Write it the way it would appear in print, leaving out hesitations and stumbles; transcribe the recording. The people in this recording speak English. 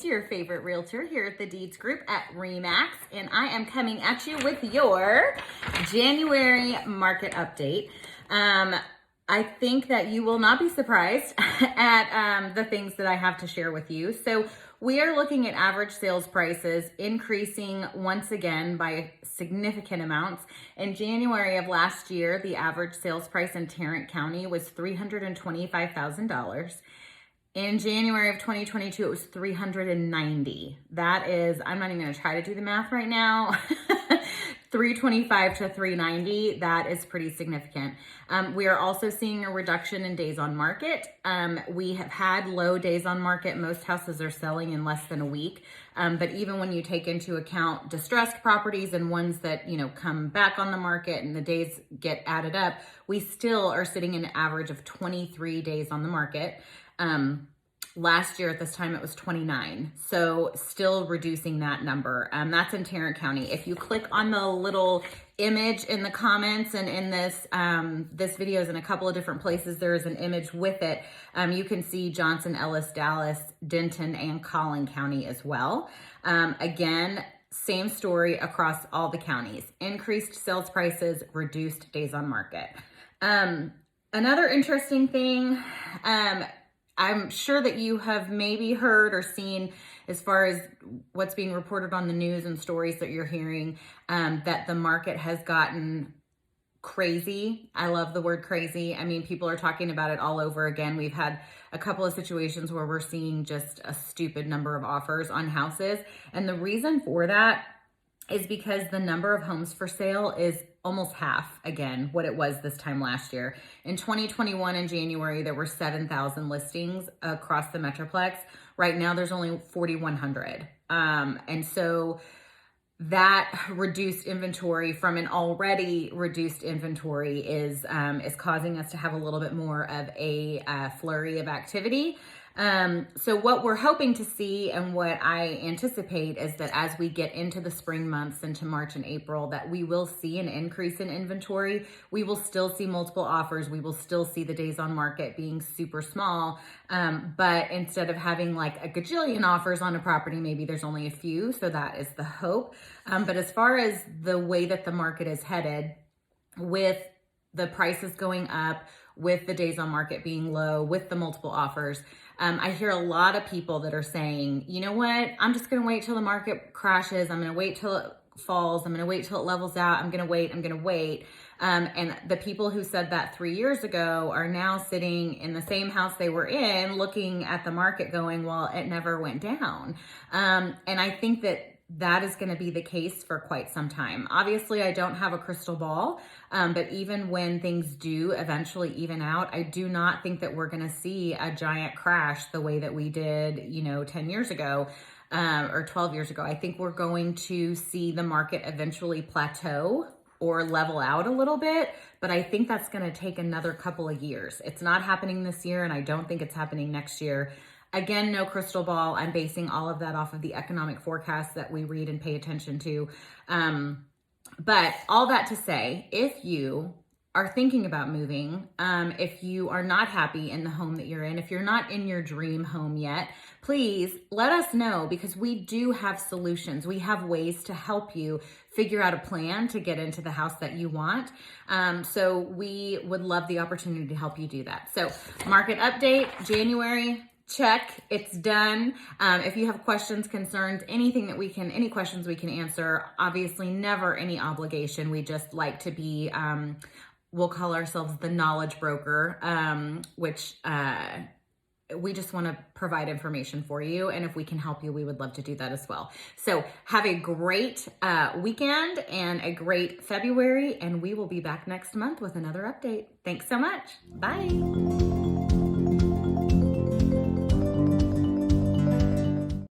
Deeds, your favorite realtor here at the Deeds Group at Remax, and I am coming at you with your January market update. I think that you will not be surprised at the things that I have to share with you. So we are looking at average sales prices increasing once again by significant amounts. In January of last year, the average sales price in Tarrant County was $325,000. In January of 2022, it was $390,000. That is, I'm not even gonna try to do the math right now. $325,000 to $390,000, that is pretty significant. We are also seeing a reduction in days on market. We have had low days on market. Most houses are selling in less than a week. But even when you take into account distressed properties and ones that, come back on the market and the days get added up, we still are sitting in an average of 23 days on the market. Last year at this time, it was 29. So still reducing that number. That's in Tarrant County. If you click on the little image in the comments and in this video is in a couple of different places, there is an image with it. You can see Johnson, Ellis, Dallas, Denton, and Collin County as well. Again, same story across all the counties. Increased sales prices, reduced days on market. Another interesting thing, I'm sure that you have maybe heard or seen as far as what's being reported on the news and stories that you're hearing, that the market has gotten crazy. I love the word crazy. I mean, people are talking about it all over again. We've had a couple of situations where we're seeing just a stupid number of offers on houses. And the reason for that is because the number of homes for sale is almost half, again, what it was this time last year. In 2021, in January, there were 7,000 listings across the Metroplex. Right now, there's only 4,100. And so that reduced inventory from an already reduced inventory is causing us to have a little bit more of a flurry of activity. So what we're hoping to see and what I anticipate is that as we get into the spring months, into March and April, that we will see an increase in inventory. We will still see multiple offers. We will still see the days on market being super small. But instead of having like a gajillion offers on a property, maybe there's only a few. So that is the hope. But as far as the way that the market is headed, with the prices going up, with the days on market being low, with the multiple offers, I hear a lot of people that are saying, you know what, I'm just going to wait till the market crashes. I'm going to wait till it falls. I'm going to wait till it levels out. I'm going to wait. And the people who said that 3 years ago are now sitting in the same house they were in, looking at the market going, well, it never went down. And I think that is going to be the case for quite some time. Obviously, I don't have a crystal ball, but even when things do eventually even out, I do not think that we're going to see a giant crash the way that we did, 10 years ago or 12 years ago. I think we're going to see the market eventually plateau or level out a little bit, but I think that's going to take another couple of years. It's not happening this year, and I don't think it's happening next year. Again, no crystal ball. I'm basing all of that off of the economic forecasts that we read and pay attention to. But all that to say, if you are thinking about moving, if you are not happy in the home that you're in, if you're not in your dream home yet, please let us know, because we do have solutions. We have ways to help you figure out a plan to get into the house that you want. So we would love the opportunity to help you do that. So market update, January. Check, it's done. If you have questions, concerns, any questions we can answer, obviously never any obligation. We just like to be, we'll call ourselves the knowledge broker, which we just want to provide information for you. And if we can help you, we would love to do that as well. So have a great weekend and a great February, and we will be back next month with another update. Thanks so much. Bye.